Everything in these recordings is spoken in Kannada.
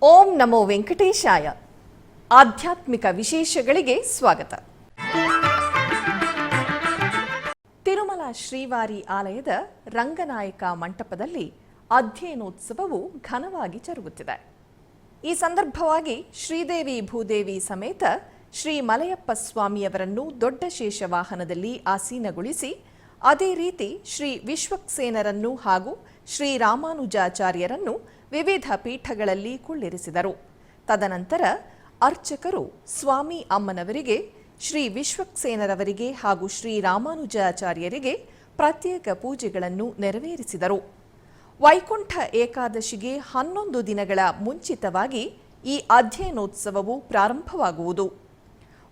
ಓಂ ನಮೋ ವೆಂಕಟೇಶಾಯ. ಆಧ್ಯಾತ್ಮಿಕ ವಿಶೇಷಗಳಿಗೆ ಸ್ವಾಗತ. ತಿರುಮಲ ಶ್ರೀವಾರಿ ಆಲಯದ ರಂಗನಾಯಕ ಮಂಟಪದಲ್ಲಿ ಅಧ್ಯಯನೋತ್ಸವವು ಘನವಾಗಿ ಜರುಗುತ್ತಿದೆ. ಈ ಸಂದರ್ಭವಾಗಿ ಶ್ರೀದೇವಿ ಭೂದೇವಿ ಸಮೇತ ಶ್ರೀ ಮಲಯಪ್ಪ ಸ್ವಾಮಿಯವರನ್ನು ದೊಡ್ಡ ಶೇಷ ವಾಹನದಲ್ಲಿ ಆಸೀನಗೊಳಿಸಿ, ಅದೇ ರೀತಿ ಶ್ರೀ ವಿಶ್ವಕ್ಸೇನರನ್ನು ಹಾಗೂ ಶ್ರೀ ರಾಮಾನುಜಾಚಾರ್ಯರನ್ನು ವಿವಿಧ ಪೀಠಗಳಲ್ಲಿ ಕುಳ್ಳಿರಿಸಿದರು. ತದನಂತರ ಅರ್ಚಕರು ಸ್ವಾಮಿ ಅಮ್ಮನವರಿಗೆ, ಶ್ರೀ ವಿಶ್ವಕ್ಸೇನರವರಿಗೆ ಹಾಗೂ ಶ್ರೀ ರಾಮಾನುಜಾಚಾರ್ಯರಿಗೆ ಪ್ರತ್ಯೇಕ ಪೂಜೆಗಳನ್ನು ನೆರವೇರಿಸಿದರು. ವೈಕುಂಠ ಏಕಾದಶಿಗೆ 11 ದಿನಗಳ ಮುಂಚಿತವಾಗಿ ಈ ಅಧ್ಯಯನೋತ್ಸವವು ಪ್ರಾರಂಭವಾಗುವುದು.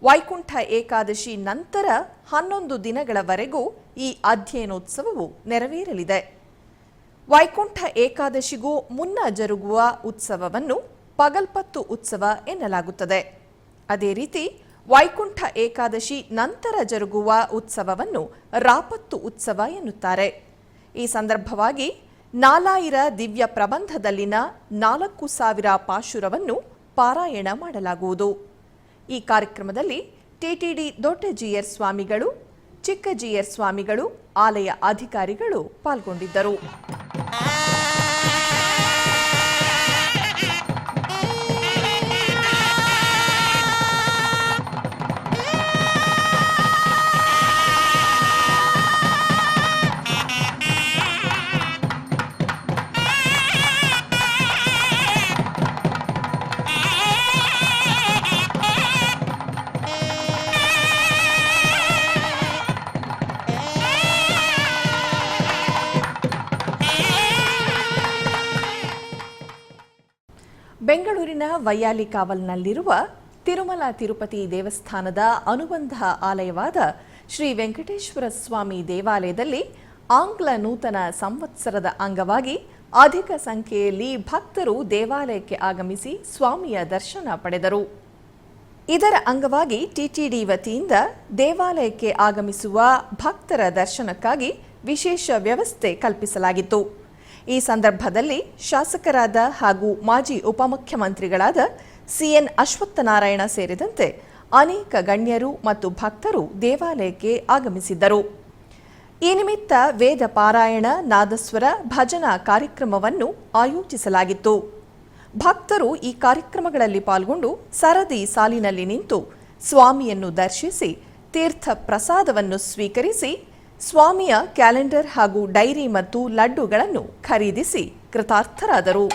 ವೈಕುಂಠ ಏಕಾದಶಿ ನಂತರ 11 ದಿನಗಳವರೆಗೂ ಈ ಅಧ್ಯಯನೋತ್ಸವವು ನೆರವೇರಲಿದೆ. ವೈಕುಂಠ ಏಕಾದಶಿಗೂ ಮುನ್ನ ಜರುಗುವ ಉತ್ಸವವನ್ನು ಪಗಲ್ಪತ್ತು ಉತ್ಸವ ಎನ್ನಲಾಗುತ್ತದೆ. ಅದೇ ರೀತಿ ವೈಕುಂಠ ಏಕಾದಶಿ ನಂತರ ಜರುಗುವ ಉತ್ಸವವನ್ನು ರಾಪತ್ತು ಉತ್ಸವ ಎನ್ನುತ್ತಾರೆ. ಈ ಸಂದರ್ಭವಾಗಿ ನಾಲಾಯಿರ ದಿವ್ಯ ಪ್ರಬಂಧದಲ್ಲಿನ 4000 ಪಾಶುರವನ್ನು ಪಾರಾಯಣ ಮಾಡಲಾಗುವುದು. ಈ ಕಾರ್ಯಕ್ರಮದಲ್ಲಿ ಟಿಟಿಡಿ ದೊಡ್ಡ ಜಿಯರ್ ಸ್ವಾಮಿಗಳು, ಚಿಕ್ಕ ಜಿಯರ್ ಸ್ವಾಮಿಗಳು, ಆಲಯ ಅಧಿಕಾರಿಗಳು ಪಾಲ್ಗೊಂಡಿದ್ದರು. ಬೆಂಗಳೂರಿನ ವೈಯಾಲಿ ಕಾವಲ್ನಲ್ಲಿರುವ ತಿರುಮಲ ತಿರುಪತಿ ದೇವಸ್ಥಾನದ ಅನುಬಂಧ ಆಲಯವಾದ ಶ್ರೀ ವೆಂಕಟೇಶ್ವರ ಸ್ವಾಮಿ ದೇವಾಲಯದಲ್ಲಿ ಆಂಗ್ಲ ನೂತನ ಸಂವತ್ಸರದ ಅಂಗವಾಗಿ ಅಧಿಕ ಸಂಖ್ಯೆಯಲ್ಲಿ ಭಕ್ತರು ದೇವಾಲಯಕ್ಕೆ ಆಗಮಿಸಿ ಸ್ವಾಮಿಯ ದರ್ಶನ ಪಡೆದರು. ಇದರ ಅಂಗವಾಗಿ ಟಿಟಿಡಿ ವತಿಯಿಂದ ದೇವಾಲಯಕ್ಕೆ ಆಗಮಿಸುವ ಭಕ್ತರ ದರ್ಶನಕ್ಕಾಗಿ ವಿಶೇಷ ವ್ಯವಸ್ಥೆ ಕಲ್ಪಿಸಲಾಗಿತ್ತು. ಈ ಸಂದರ್ಭದಲ್ಲಿ ಶಾಸಕರಾದ ಹಾಗೂ ಮಾಜಿ ಉಪಮುಖ್ಯಮಂತ್ರಿಗಳಾದ ಸಿಎನ್ ಅಶ್ವತ್ಥನಾರಾಯಣ ಸೇರಿದಂತೆ ಅನೇಕ ಗಣ್ಯರು ಮತ್ತು ಭಕ್ತರು ದೇವಾಲಯಕ್ಕೆ ಆಗಮಿಸಿದ್ದರು. ಈ ನಿಮಿತ್ತ ವೇದ ಪಾರಾಯಣ, ನಾದಸ್ವರ, ಭಜನಾ ಕಾರ್ಯಕ್ರಮವನ್ನು ಆಯೋಜಿಸಲಾಗಿತ್ತು. ಭಕ್ತರು ಈ ಕಾರ್ಯಕ್ರಮಗಳಲ್ಲಿ ಪಾಲ್ಗೊಂಡು ಸರದಿ ಸಾಲಿನಲ್ಲಿ ನಿಂತು ಸ್ವಾಮಿಯನ್ನು ದರ್ಶಿಸಿ ತೀರ್ಥ ಪ್ರಸಾದವನ್ನು ಸ್ವೀಕರಿಸಿ ಸ್ವಾಮಿಯ ಕ್ಯಾಲೆಂಡರ್ ಹಾಗೂ ಡೈರಿ ಮತ್ತು ಲಡ್ಡುಗಳನ್ನು ಖರೀದಿಸಿ ಕೃತಾರ್ಥರಾದರು.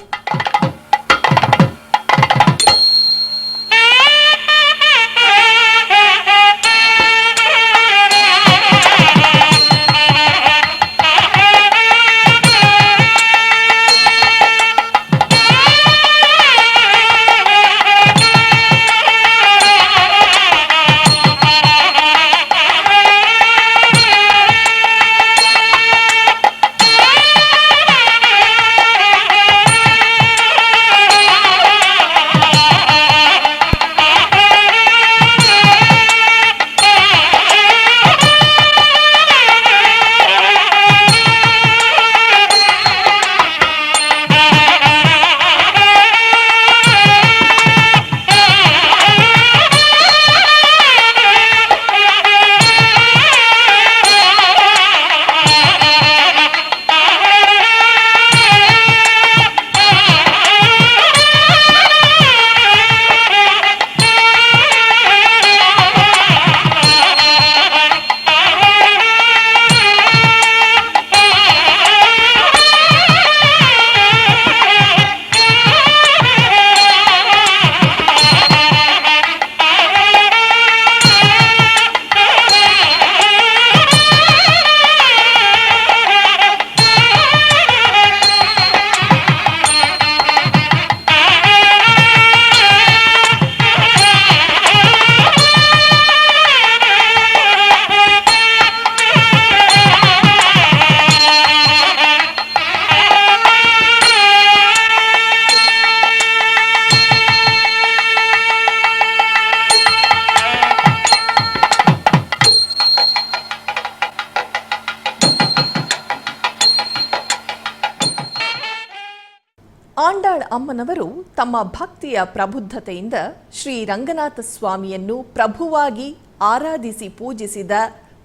ಅಮ್ಮನವರು ತಮ್ಮ ಭಕ್ತಿಯ ಪ್ರಬುದ್ಧತೆಯಿಂದ ಶ್ರೀ ರಂಗನಾಥ ಸ್ವಾಮಿಯನ್ನು ಪ್ರಭುವಾಗಿ ಆರಾಧಿಸಿ ಪೂಜಿಸಿದ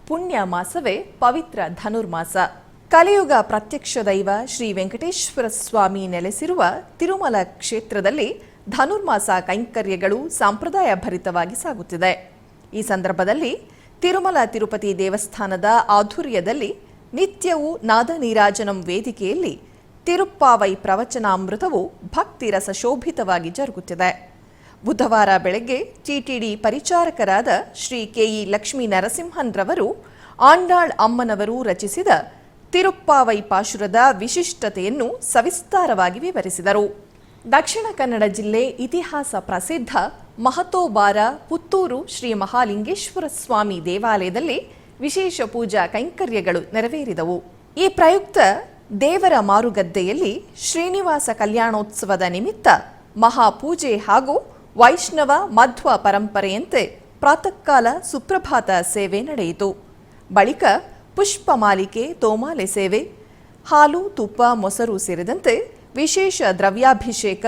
ಪುಣ್ಯ ಮಾಸವೇ ಪವಿತ್ರ ಧನುರ್ಮಾಸ. ಕಲಿಯುಗ ಪ್ರತ್ಯಕ್ಷ ದೈವ ಶ್ರೀ ವೆಂಕಟೇಶ್ವರ ಸ್ವಾಮಿ ನೆಲೆಸಿರುವ ತಿರುಮಲ ಕ್ಷೇತ್ರದಲ್ಲಿ ಧನುರ್ಮಾಸ ಕೈಂಕರ್ಯಗಳು ಸಂಪ್ರದಾಯ ಭರಿತವಾಗಿ ಸಾಗುತ್ತಿದೆ. ಈ ಸಂದರ್ಭದಲ್ಲಿ ತಿರುಮಲ ತಿರುಪತಿ ದೇವಸ್ಥಾನದ ಆಧ್ವರ್ಯದಲ್ಲಿ ನಿತ್ಯವೂ ನಾದ ನೀರಾಜನಂ ವೇದಿಕೆಯಲ್ಲಿ ತಿರುಪ್ಪಾವೈ ಪ್ರವಚನಾಮೃತವು ಭಕ್ತಿ ರಸ ಶೋಭಿತವಾಗಿ ಜರುಗುತ್ತಿದೆ. ಬುಧವಾರ ಬೆಳಗ್ಗೆ ಟಿಟಿಡಿ ಪರಿಚಾರಕರಾದ ಶ್ರೀ ಕೆಇ ಲಕ್ಷ್ಮೀ ನರಸಿಂಹನ್ ರವರು ಆಂಡಾಳ್ ಅಮ್ಮನವರು ರಚಿಸಿದ ತಿರುಪ್ಪಾವೈ ಪಾಶುರದ ವಿಶಿಷ್ಟತೆಯನ್ನು ಸವಿಸ್ತಾರವಾಗಿ ವಿವರಿಸಿದರು. ದಕ್ಷಿಣ ಕನ್ನಡ ಜಿಲ್ಲೆ ಇತಿಹಾಸ ಪ್ರಸಿದ್ಧ ಮಹತೋಬಾರ ಪುತ್ತೂರು ಶ್ರೀ ಮಹಾಲಿಂಗೇಶ್ವರ ಸ್ವಾಮಿ ದೇವಾಲಯದಲ್ಲಿ ವಿಶೇಷ ಪೂಜಾ ಕೈಂಕರ್ಯಗಳು ನೆರವೇರಿದವು. ಈ ಪ್ರಯುಕ್ತ ದೇವರ ಮಾರುಗದ್ದೆಯಲ್ಲಿ ಶ್ರೀನಿವಾಸ ಕಲ್ಯಾಣೋತ್ಸವದ ನಿಮಿತ್ತ ಮಹಾಪೂಜೆ ಹಾಗೂ ವೈಷ್ಣವ ಮಧ್ವ ಪರಂಪರೆಯಂತೆ ಪ್ರಾತಃಕಾಲ ಸುಪ್ರಭಾತ ಸೇವೆ ನಡೆಯಿತು. ಬಳಿಕ ಪುಷ್ಪಮಾಲಿಕೆ, ತೋಮಾಲೆ ಸೇವೆ, ಹಾಲು, ತುಪ್ಪ, ಮೊಸರು ಸೇರಿದಂತೆ ವಿಶೇಷ ದ್ರವ್ಯಾಭಿಷೇಕ,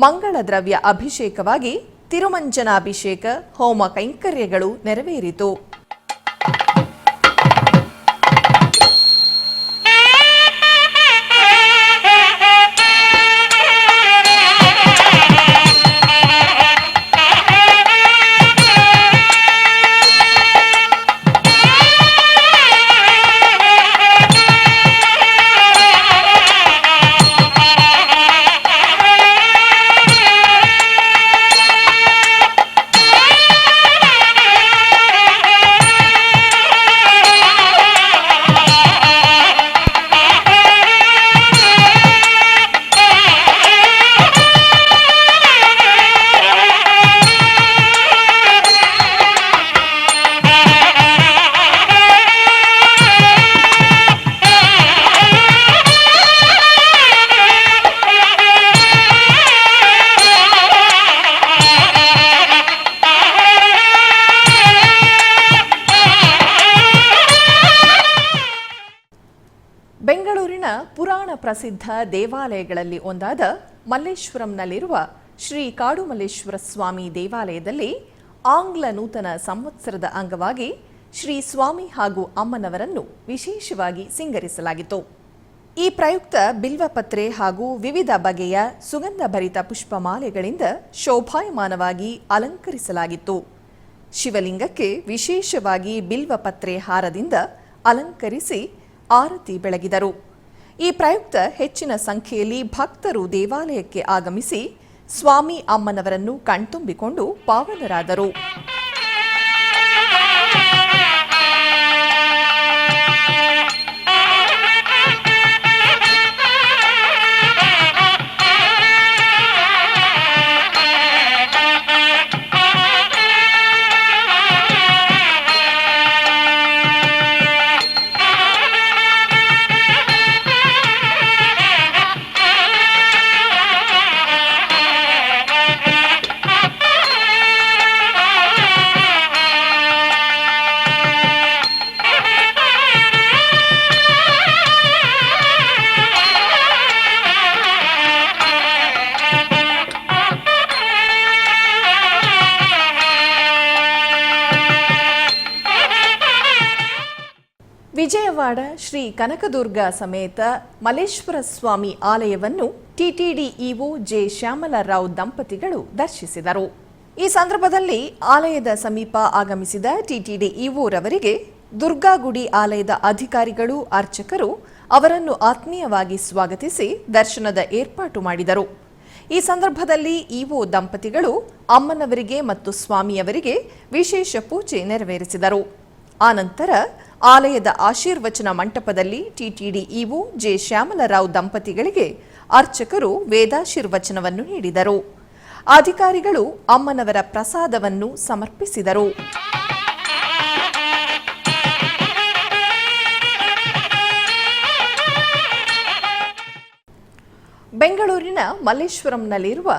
ಮಂಗಳ ದ್ರವ್ಯ ಅಭಿಷೇಕವಾಗಿ ತಿರುಮಂಜನಾಭಿಷೇಕ, ಹೋಮ ಕೈಂಕರ್ಯಗಳು ನೆರವೇರಿತು. ಬೆಂಗಳೂರಿನ ಪುರಾಣ ಪ್ರಸಿದ್ಧ ದೇವಾಲಯಗಳಲ್ಲಿ ಒಂದಾದ ಮಲ್ಲೇಶ್ವರಂನಲ್ಲಿರುವ ಶ್ರೀ ಕಾಡುಮಲ್ಲೇಶ್ವರ ಸ್ವಾಮಿ ದೇವಾಲಯದಲ್ಲಿ ಆಂಗ್ಲ ನೂತನ ಸಂವತ್ಸರದ ಅಂಗವಾಗಿ ಶ್ರೀ ಸ್ವಾಮಿ ಹಾಗೂ ಅಮ್ಮನವರನ್ನು ವಿಶೇಷವಾಗಿ ಸಿಂಗರಿಸಲಾಗಿತ್ತು. ಈ ಪ್ರಯುಕ್ತ ಬಿಲ್ವಪತ್ರೆ ಹಾಗೂ ವಿವಿಧ ಬಗೆಯ ಸುಗಂಧಭರಿತ ಪುಷ್ಪಮಾಲೆಗಳಿಂದ ಶೋಭಾಯಮಾನವಾಗಿ ಅಲಂಕರಿಸಲಾಗಿತ್ತು. ಶಿವಲಿಂಗಕ್ಕೆ ವಿಶೇಷವಾಗಿ ಬಿಲ್ವಪತ್ರೆ ಹಾರದಿಂದ ಅಲಂಕರಿಸಿ ಆರತಿ ಬೆಳಗಿದರು. ಈ ಪ್ರಯುಕ್ತ ಹೆಚ್ಚಿನ ಸಂಖ್ಯೆಯಲ್ಲಿ ಭಕ್ತರು ದೇವಾಲಯಕ್ಕೆ ಆಗಮಿಸಿ ಸ್ವಾಮಿ ಅಮ್ಮನವರನ್ನು ಕಣ್ತುಂಬಿಕೊಂಡು ಪಾವನರಾದರು. ವಿಜಯವಾಡ ಶ್ರೀ ಕನಕದುರ್ಗ ಸಮೇತ ಮಲ್ಲೇಶ್ವರ ಸ್ವಾಮಿ ಆಲಯವನ್ನು ಟಿಟಿಡಿ ಇಒ ಜೆ ಶ್ಯಾಮಲರಾವ್ ದಂಪತಿಗಳು ದರ್ಶಿಸಿದರು. ಈ ಸಂದರ್ಭದಲ್ಲಿ ಆಲಯದ ಸಮೀಪ ಆಗಮಿಸಿದ ಟಿಟಿಡಿ ಇಒ ರವರಿಗೆ ದುರ್ಗಾಗುಡಿ ಆಲಯದ ಅಧಿಕಾರಿಗಳು, ಅರ್ಚಕರು ಅವರನ್ನು ಆತ್ಮೀಯವಾಗಿ ಸ್ವಾಗತಿಸಿ ದರ್ಶನದ ಏರ್ಪಾಟು ಮಾಡಿದರು. ಈ ಸಂದರ್ಭದಲ್ಲಿ ಇಒ ದಂಪತಿಗಳು ಅಮ್ಮನವರಿಗೆ ಮತ್ತು ಸ್ವಾಮಿಯವರಿಗೆ ವಿಶೇಷ ಪೂಜೆ ನೆರವೇರಿಸಿದರು. ಆನಂತರ ಆಲಯದ ಆಶೀರ್ವಚನ ಮಂಟಪದಲ್ಲಿ ಟಿಟಿಡಿ ಇಒ ಜೆ ಶ್ಯಾಮಲರಾವ್ ದಂಪತಿಗಳಿಗೆ ಅರ್ಚಕರು ವೇದಾಶೀರ್ವಚನವನ್ನು ನೀಡಿದರು. ಅಧಿಕಾರಿಗಳು ಅಮ್ಮನವರ ಪ್ರಸಾದವನ್ನು ಸಮರ್ಪಿಸಿದರು. ಬೆಂಗಳೂರಿನ ಮಲ್ಲೇಶ್ವರಂನಲ್ಲಿರುವ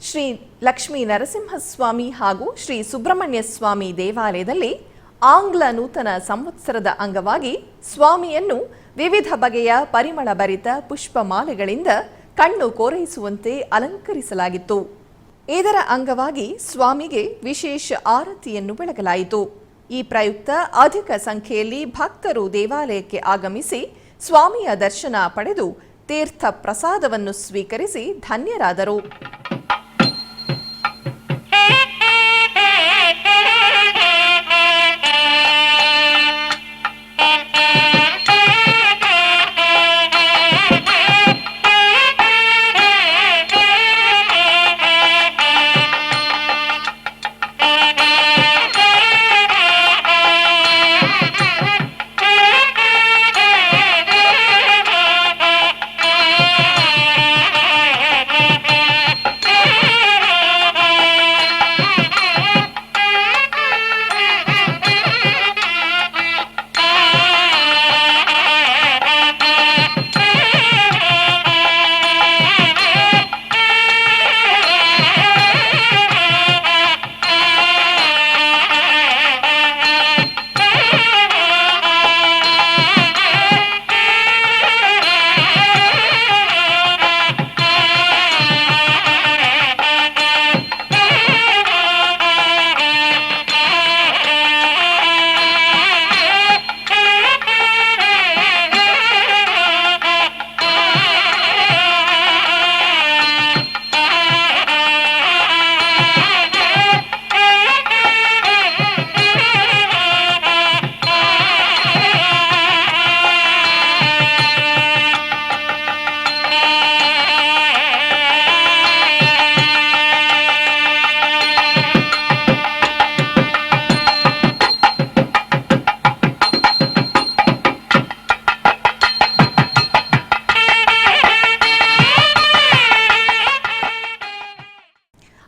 ಶ್ರೀ ಲಕ್ಷ್ಮೀ ನರಸಿಂಹಸ್ವಾಮಿ ಹಾಗೂ ಶ್ರೀ ಸುಬ್ರಹ್ಮಣ್ಯ ಸ್ವಾಮಿ ದೇವಾಲಯದಲ್ಲಿ ಆಂಗ್ಲ ನೂತನ ಸಂವತ್ಸರದ ಅಂಗವಾಗಿ ಸ್ವಾಮಿಯನ್ನು ವಿವಿಧ ಬಗೆಯ ಪರಿಮಳ ಭರಿತ ಪುಷ್ಪಮಾಲೆಗಳಿಂದ ಕಣ್ಣು ಕೋರೈಸುವಂತೆ ಅಲಂಕರಿಸಲಾಗಿತ್ತು. ಇದರ ಅಂಗವಾಗಿ ಸ್ವಾಮಿಗೆ ವಿಶೇಷ ಆರತಿಯನ್ನು ಬೆಳಗಲಾಯಿತು. ಈ ಪ್ರಯುಕ್ತ ಅಧಿಕ ಸಂಖ್ಯೆಯಲ್ಲಿ ಭಕ್ತರು ದೇವಾಲಯಕ್ಕೆ ಆಗಮಿಸಿ ಸ್ವಾಮಿಯ ದರ್ಶನ ಪಡೆದು ತೀರ್ಥ ಪ್ರಸಾದವನ್ನು ಸ್ವೀಕರಿಸಿ ಧನ್ಯರಾದರು.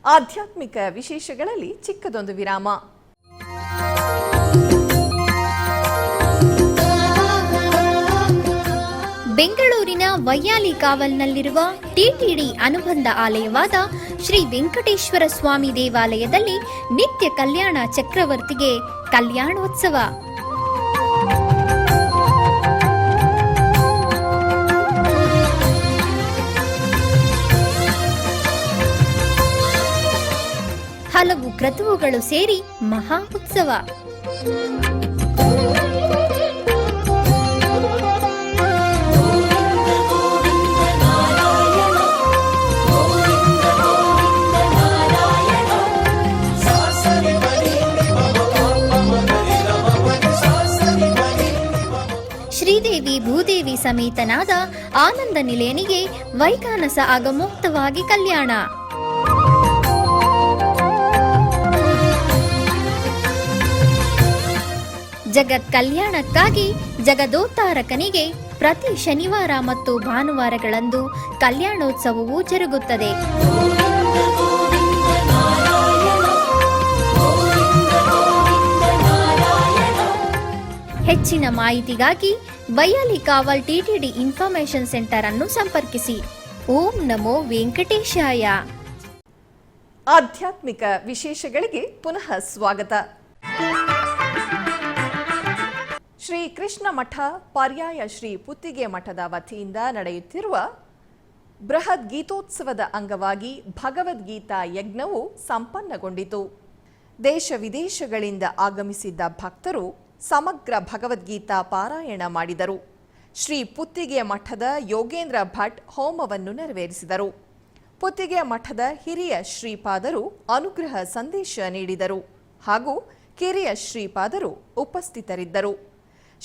ಆಧ್ಯಾತ್ಮಿಕ ವಿಶೇಷಗಳಲ್ಲಿ ಚಿಕ್ಕದೊಂದು ವಿರಾಮ. ಬೆಂಗಳೂರಿನ ವೈಯಾಲಿ ಕಾವಲ್ನಲ್ಲಿರುವ ಟಿಟಿಡಿ ಅನುಬಂಧ ಆಲಯವಾದ ಶ್ರೀ ವೆಂಕಟೇಶ್ವರ ಸ್ವಾಮಿ ದೇವಾಲಯದಲ್ಲಿ ನಿತ್ಯ ಕಲ್ಯಾಣ ಚಕ್ರವರ್ತಿಗೆ ಕಲ್ಯಾಣೋತ್ಸವ. ಹಲವು ಕ್ರತುವುಗಳು ಸೇರಿ ಮಹಾ ಉತ್ಸವ. ಶ್ರೀದೇವಿ ಭೂದೇವಿ ಸಮೇತನಾದ ಆನಂದ ನಿಲಯನಿಗೆ ವೈಖಾನಸ ಆಗಮೋಕ್ತವಾಗಿ ಕಲ್ಯಾಣ. ಜಗತ್ ಕಲ್ಯಾಣಕ್ಕಾಗಿ ಜಗದೋತ್ತಾರಕನಿಗೆ ಪ್ರತಿ ಶನಿವಾರ ಮತ್ತು ಭಾನುವಾರಗಳಂದು ಕಲ್ಯಾಣೋತ್ಸವವು ಜರುಗುತ್ತದೆ. ಹೆಚ್ಚಿನ ಮಾಹಿತಿಗಾಗಿ ವೈಯಾಲಿ ಕಾವಲ್ ಟಿಟಿಡಿ ಇನ್ಫಾರ್ಮೇಶನ್ ಸೆಂಟರ್ ಅನ್ನು ಸಂಪರ್ಕಿಸಿ. ಓಂ ನಮೋ ವೆಂಕಟೇಶಾಯ. ಆಧ್ಯಾತ್ಮಿಕ ವಿಶೇಷಗಳಿಗೆ ಪುನಃ ಸ್ವಾಗತ. ಶ್ರೀ ಕೃಷ್ಣ ಮಠ ಪರ್ಯಾಯ ಶ್ರೀ ಪುತ್ತಿಗೆ ಮಠದ ವತಿಯಿಂದ ನಡೆಯುತ್ತಿರುವ ಬೃಹತ್ ಗೀತೋತ್ಸವದ ಅಂಗವಾಗಿ ಭಗವದ್ಗೀತಾ ಯಜ್ಞವು ಸಂಪನ್ನಗೊಂಡಿತು. ದೇಶ ವಿದೇಶಗಳಿಂದ ಆಗಮಿಸಿದ್ದ ಭಕ್ತರು ಸಮಗ್ರ ಭಗವದ್ಗೀತಾ ಪಾರಾಯಣ ಮಾಡಿದರು. ಶ್ರೀ ಪುತ್ತಿಗೆ ಮಠದ ಯೋಗೇಂದ್ರ ಭಟ್ ಹೋಮವನ್ನು ನೆರವೇರಿಸಿದರು. ಪುತ್ತಿಗೆ ಮಠದ ಹಿರಿಯ ಶ್ರೀಪಾದರು ಅನುಗ್ರಹ ಸಂದೇಶ ನೀಡಿದರು ಹಾಗೂ ಕಿರಿಯ ಶ್ರೀಪಾದರು ಉಪಸ್ಥಿತರಿದ್ದರು.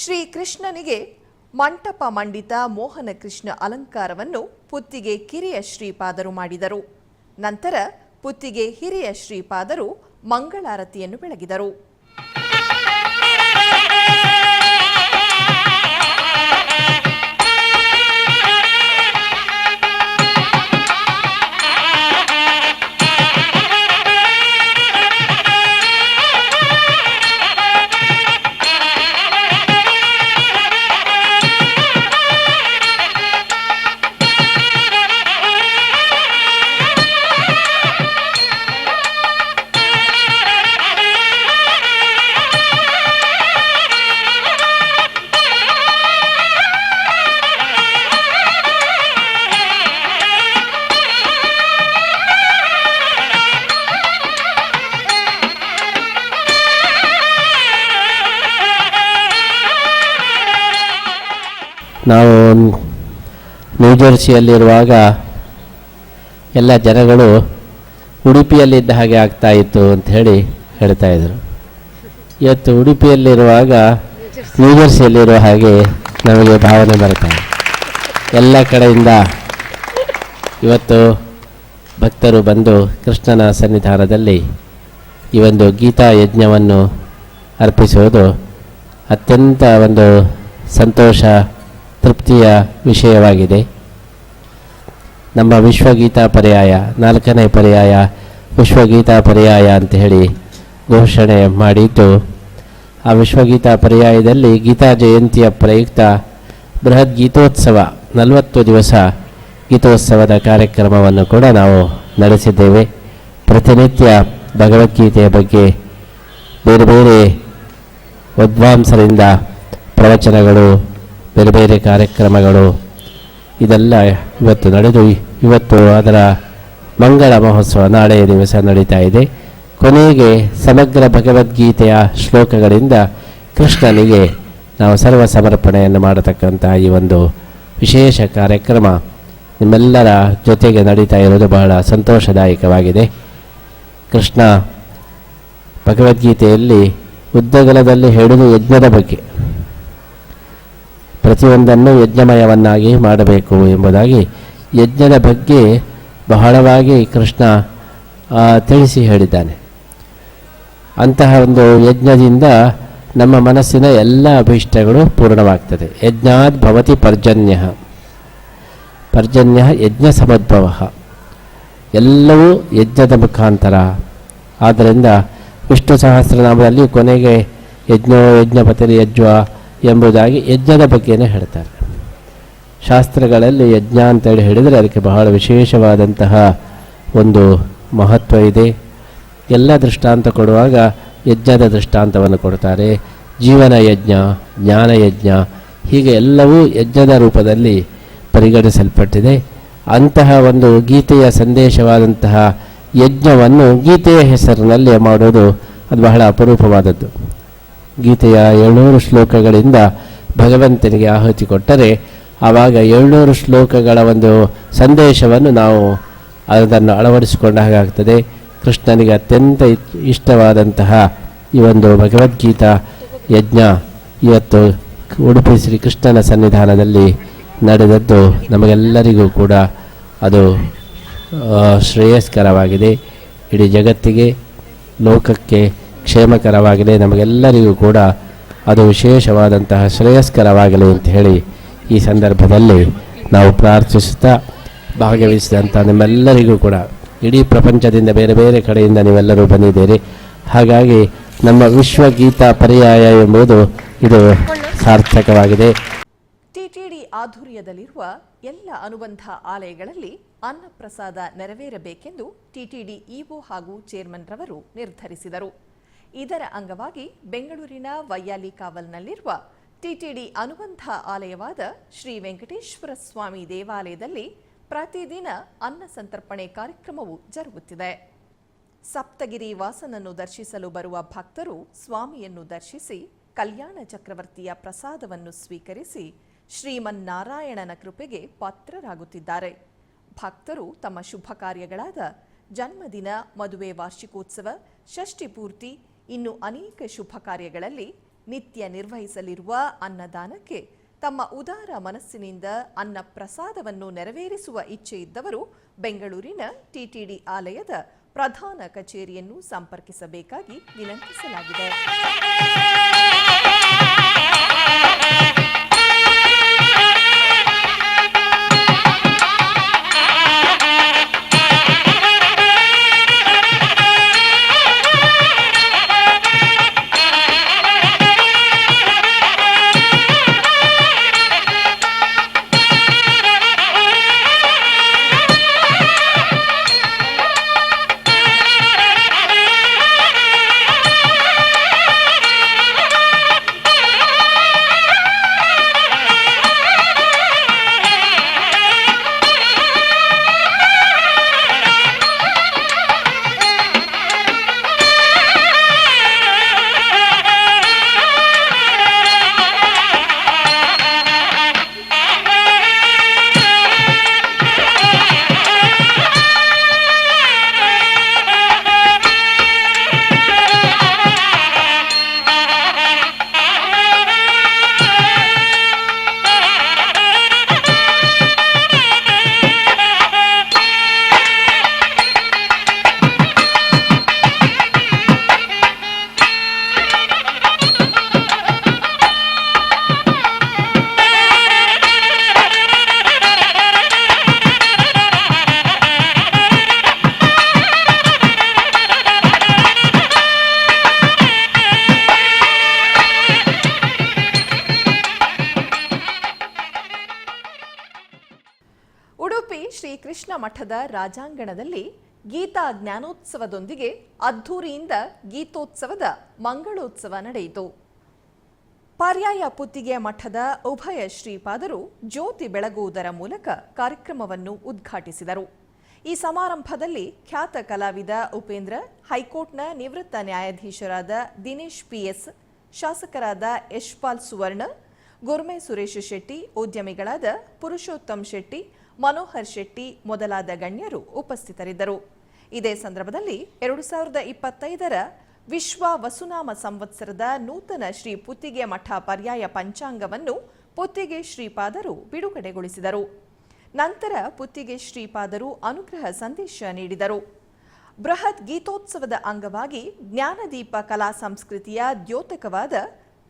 ಶ್ರೀ ಕೃಷ್ಣನಿಗೆ ಮಂಟಪ ಮಂಡಿತ ಮೋಹನ ಕೃಷ್ಣ ಅಲಂಕಾರವನ್ನು ಪುತ್ತಿಗೆ ಕಿರಿಯ ಶ್ರೀಪಾದರು ಮಾಡಿದರು. ನಂತರ ಪುತ್ತಿಗೆ ಹಿರಿಯ ಶ್ರೀಪಾದರು ಮಂಗಳಾರತಿಯನ್ನು ಬೆಳಗಿದರು. ನಾವು ನ್ಯೂಜೆರ್ಸಿಯಲ್ಲಿರುವಾಗ ಎಲ್ಲ ಜನಗಳು ಉಡುಪಿಯಲ್ಲಿದ್ದ ಹಾಗೆ ಆಗ್ತಾಯಿತ್ತು ಅಂತ ಹೇಳಿ ಹೇಳ್ತಾಯಿದ್ರು. ಇವತ್ತು ಉಡುಪಿಯಲ್ಲಿರುವಾಗ ನ್ಯೂಜೆರ್ಸಿಯಲ್ಲಿರುವ ಹಾಗೆ ನಮಗೆ ಭಾವನೆ ಬರ್ತಾರೆ. ಎಲ್ಲ ಕಡೆಯಿಂದ ಇವತ್ತು ಭಕ್ತರು ಬಂದು ಕೃಷ್ಣನ ಸನ್ನಿಧಾನದಲ್ಲಿ ಈ ಒಂದು ಗೀತಾ ಯಜ್ಞವನ್ನು ಅರ್ಪಿಸುವುದು ಅತ್ಯಂತ ಒಂದು ಸಂತೋಷ ತೃಪ್ತಿಯ ವಿಷಯವಾಗಿದೆ. ನಮ್ಮ ವಿಶ್ವಗೀತಾ ಪರ್ಯಾಯ 4ನೇ ಪರ್ಯಾಯ ವಿಶ್ವಗೀತಾ ಪರ್ಯಾಯ ಅಂತ ಹೇಳಿ ಘೋಷಣೆ ಮಾಡಿದ್ದು, ಆ ವಿಶ್ವಗೀತಾ ಪರ್ಯಾಯದಲ್ಲಿ ಗೀತಾ ಜಯಂತಿಯ ಪ್ರಯುಕ್ತ ಬೃಹತ್ ಗೀತೋತ್ಸವ 40 ದಿವಸ ಗೀತೋತ್ಸವದ ಕಾರ್ಯಕ್ರಮವನ್ನು ಕೂಡ ನಾವು ನಡೆಸಿದ್ದೇವೆ. ಪ್ರತಿನಿತ್ಯ ಭಗವದ್ಗೀತೆಯ ಬಗ್ಗೆ ಬೇರೆ ಬೇರೆ ವಿದ್ವಾಂಸರಿಂದ ಪ್ರವಚನಗಳು, ಬೇರೆ ಬೇರೆ ಕಾರ್ಯಕ್ರಮಗಳು ಇದೆಲ್ಲ ಇವತ್ತು ನಡೆದು ಇವತ್ತು ಅದರ ಮಂಗಳ ಮಹೋತ್ಸವ ನಾಳೆಯ ದಿವಸ ನಡೀತಾ ಇದೆ. ಕೊನೆಗೆ ಸಮಗ್ರ ಭಗವದ್ಗೀತೆಯ ಶ್ಲೋಕಗಳಿಂದ ಕೃಷ್ಣನಿಗೆ ನಾವು ಸರ್ವ ಸಮರ್ಪಣೆಯನ್ನು ಮಾಡತಕ್ಕಂಥ ಈ ಒಂದು ವಿಶೇಷ ಕಾರ್ಯಕ್ರಮ ನಿಮ್ಮೆಲ್ಲರ ಜೊತೆಗೆ ನಡೀತಾ ಇರೋದು ಬಹಳ ಸಂತೋಷದಾಯಕವಾಗಿದೆ. ಕೃಷ್ಣ ಭಗವದ್ಗೀತೆಯಲ್ಲಿ ಉದ್ದಗಲದಲ್ಲಿ ಹೇಳುವುದು ಯಜ್ಞದ ಬಗ್ಗೆ, ಪ್ರತಿಯೊಂದನ್ನು ಯಜ್ಞಮಯವನ್ನಾಗಿ ಮಾಡಬೇಕು ಎಂಬುದಾಗಿ ಯಜ್ಞದ ಬಗ್ಗೆ ಬಹಳವಾಗಿ ಕೃಷ್ಣ ತಿಳಿಸಿ ಹೇಳಿದ್ದಾನೆ. ಅಂತಹ ಒಂದು ಯಜ್ಞದಿಂದ ನಮ್ಮ ಮನಸ್ಸಿನ ಎಲ್ಲ ಅಭೀಷ್ಟಗಳು ಪೂರ್ಣವಾಗ್ತದೆ. ಯಜ್ಞಾದ್ ಭವತಿ ಪರ್ಜನ್ಯ, ಪರ್ಜನ್ಯ ಯಜ್ಞ ಸಮದ್ಭವ, ಎಲ್ಲವೂ ಯಜ್ಞದ ಮುಖಾಂತರ. ಆದ್ದರಿಂದ ವಿಷ್ಣು ಸಹಸ್ರನಾಮದಲ್ಲಿ ಕೊನೆಗೆ ಯಜ್ಞೋ ಯಜ್ಞಪತಿ ಯಜ್ವ ಎಂಬುದಾಗಿ ಯಜ್ಞದ ಬಗ್ಗೆನೇ ಹೇಳ್ತಾರೆ. ಶಾಸ್ತ್ರಗಳಲ್ಲಿ ಯಜ್ಞ ಅಂತೇಳಿ ಹೇಳಿದರೆ ಅದಕ್ಕೆ ಬಹಳ ವಿಶೇಷವಾದಂತಹ ಒಂದು ಮಹತ್ವ ಇದೆ. ಎಲ್ಲ ದೃಷ್ಟಾಂತ ಕೊಡುವಾಗ ಯಜ್ಞದ ದೃಷ್ಟಾಂತವನ್ನು ಕೊಡ್ತಾರೆ. ಜೀವನ ಯಜ್ಞ, ಜ್ಞಾನ ಯಜ್ಞ, ಹೀಗೆ ಎಲ್ಲವೂ ಯಜ್ಞದ ರೂಪದಲ್ಲಿ ಪರಿಗಣಿಸಲ್ಪಟ್ಟಿದೆ. ಅಂತಹ ಒಂದು ಗೀತೆಯ ಸಂದೇಶವಾದಂತಹ ಯಜ್ಞವನ್ನು ಗೀತೆಯ ಹೆಸರಿನಲ್ಲಿ ಮಾಡೋದು ಅದು ಬಹಳ ಅಪರೂಪವಾದದ್ದು. ಗೀತೆಯ 700 ಶ್ಲೋಕಗಳಿಂದ ಭಗವಂತನಿಗೆ ಆಹುತಿ ಕೊಟ್ಟರೆ ಆವಾಗ 700 ಶ್ಲೋಕಗಳ ಒಂದು ಸಂದೇಶವನ್ನು ನಾವು ಅದನ್ನು ಅಳವಡಿಸಿಕೊಂಡ ಹಾಗಾಗ್ತದೆ. ಕೃಷ್ಣನಿಗೆ ಅತ್ಯಂತ ಇಷ್ಟವಾದಂತಹ ಈ ಒಂದು ಭಗವದ್ಗೀತಾ ಯಜ್ಞ ಇವತ್ತು ಉಡುಪಿ ಶ್ರೀ ಕೃಷ್ಣನ ಸನ್ನಿಧಾನದಲ್ಲಿ ನಡೆದದ್ದು ನಮಗೆಲ್ಲರಿಗೂ ಕೂಡ ಅದು ಶ್ರೇಯಸ್ಕರವಾಗಿದೆ. ಇಡೀ ಜಗತ್ತಿಗೆ, ಲೋಕಕ್ಕೆ ಕ್ಷೇಮಕರವಾಗಿದೆ. ನಮಗೆಲ್ಲರಿಗೂ ಕೂಡ ಅದು ವಿಶೇಷವಾದಂತಹ ಶ್ರೇಯಸ್ಕರವಾಗಲಿ ಅಂತ ಹೇಳಿ ಈ ಸಂದರ್ಭದಲ್ಲಿ ನಾವು ಪ್ರಾರ್ಥಿಸುತ್ತಾ, ಭಾಗವಹಿಸಿದಂಥ ನಿಮ್ಮೆಲ್ಲರಿಗೂ ಕೂಡ ಇಡೀ ಪ್ರಪಂಚದಿಂದ ಬೇರೆ ಬೇರೆ ಕಡೆಯಿಂದ ನೀವೆಲ್ಲರೂ ಬಂದಿದ್ದೀರಿ. ಹಾಗಾಗಿ ನಮ್ಮ ವಿಶ್ವಗೀತಾ ಪರ್ಯಾಯ ಎಂಬುದು ಇದು ಸಾರ್ಥಕವಾಗಿದೆ. ಟಿಟಿಡಿ ಆಧ್ವರ್ಯದಲ್ಲಿರುವ ಎಲ್ಲ ಅನುಬಂಧ ಆಲಯಗಳಲ್ಲಿ ಅನ್ನಪ್ರಸಾದ ನೆರವೇರಬೇಕೆಂದು ಟಿಟಿಡಿ ಇಒ ಹಾಗೂ ಚೇರ್ಮನ್ ರವರು ನಿರ್ಧರಿಸಿದರು. ಇದರ ಅಂಗವಾಗಿ ಬೆಂಗಳೂರಿನ ವೈಯಾಲಿ ಕಾವಲ್ನಲ್ಲಿರುವ ಟಿಟಿಡಿ ಅನುಬಂಧ ಆಲಯವಾದ ಶ್ರೀ ವೆಂಕಟೇಶ್ವರ ಸ್ವಾಮಿ ದೇವಾಲಯದಲ್ಲಿ ಪ್ರತಿದಿನ ಅನ್ನ ಸಂತರ್ಪಣೆ ಕಾರ್ಯಕ್ರಮವು ಜರುಗುತ್ತಿದೆ. ಸಪ್ತಗಿರಿ ವಾಸನನ್ನು ದರ್ಶಿಸಲು ಬರುವ ಭಕ್ತರು ಸ್ವಾಮಿಯನ್ನು ದರ್ಶಿಸಿ ಕಲ್ಯಾಣ ಚಕ್ರವರ್ತಿಯ ಪ್ರಸಾದವನ್ನು ಸ್ವೀಕರಿಸಿ ಶ್ರೀಮನ್ನಾರಾಯಣನ ಕೃಪೆಗೆ ಪಾತ್ರರಾಗುತ್ತಿದ್ದಾರೆ. ಭಕ್ತರು ತಮ್ಮ ಶುಭ ಕಾರ್ಯಗಳಾದ ಜನ್ಮದಿನ, ಮದುವೆ ವಾರ್ಷಿಕೋತ್ಸವ, ಷಷ್ಠಿ ಪೂರ್ತಿ, ಇನ್ನು ಅನೇಕ ಶುಭ ಕಾರ್ಯಗಳಲ್ಲಿ ನಿತ್ಯ ನಿರ್ವಹಿಸಲಿರುವ ಅನ್ನದಾನಕ್ಕೆ ತಮ್ಮ ಉದಾರ ಮನಸ್ಸಿನಿಂದ ಅನ್ನ ಪ್ರಸಾದವನ್ನು ನೆರವೇರಿಸುವ ಇಚ್ಛೆ ಇದ್ದವರು ಬೆಂಗಳೂರಿನ ಟಿಟಿಡಿ ಆಲಯದ ಪ್ರಧಾನ ಕಚೇರಿಯನ್ನು ಸಂಪರ್ಕಿಸಬೇಕಾಗಿ ವಿನಂತಿಸಲಾಗಿದೆ. ಮಠದ ರಾಜಾಂಗಣದಲ್ಲಿ ಗೀತಾ ಜ್ಞಾನೋತ್ಸವದೊಂದಿಗೆ ಅದ್ಧೂರಿಯಿಂದ ಗೀತೋತ್ಸವದ ಮಂಗಳೋತ್ಸವ ನಡೆಯಿತು. ಪರ್ಯಾಯ ಪುತ್ತಿಗೆ ಮಠದ ಉಭಯ ಶ್ರೀಪಾದರು ಜ್ಯೋತಿ ಬೆಳಗುವುದರ ಮೂಲಕ ಕಾರ್ಯಕ್ರಮವನ್ನು ಉದ್ಘಾಟಿಸಿದರು. ಈ ಸಮಾರಂಭದಲ್ಲಿ ಖ್ಯಾತ ಕಲಾವಿದ ಉಪೇಂದ್ರ, ಹೈಕೋರ್ಟ್ನ ನಿವೃತ್ತ ನ್ಯಾಯಾಧೀಶರಾದ ದಿನೇಶ್ ಪಿಎಸ್, ಶಾಸಕರಾದ ಯಶ್ಪಾಲ್ ಸುವರ್ಣ, ಗುರ್ಮೆ ಸುರೇಶ್ ಶೆಟ್ಟಿ, ಉದ್ಯಮಿಗಳಾದ ಪುರುಷೋತ್ತಮ್ ಶೆಟ್ಟಿ, ಮನೋಹರ್ ಶೆಟ್ಟಿ ಮೊದಲಾದ ಗಣ್ಯರು ಉಪಸ್ಥಿತರಿದ್ದರು. ಇದೇ ಸಂದರ್ಭದಲ್ಲಿ 2025ರ ವಿಶ್ವ ವಸುನಾಮ ಸಂವತ್ಸರದ ನೂತನ ಶ್ರೀ ಪುತ್ತಿಗೆ ಮಠ ಪರ್ಯಾಯ ಪಂಚಾಂಗವನ್ನು ಪುತ್ತಿಗೆ ಶ್ರೀಪಾದರು ಬಿಡುಗಡೆಗೊಳಿಸಿದರು. ನಂತರ ಪುತ್ತಿಗೆ ಶ್ರೀಪಾದರು ಅನುಗ್ರಹ ಸಂದೇಶ ನೀಡಿದರು. ಬೃಹತ್ ಗೀತೋತ್ಸವದ ಅಂಗವಾಗಿ ಜ್ಞಾನದೀಪ ಕಲಾ ಸಂಸ್ಕೃತಿಯ ದ್ಯೋತಕವಾದ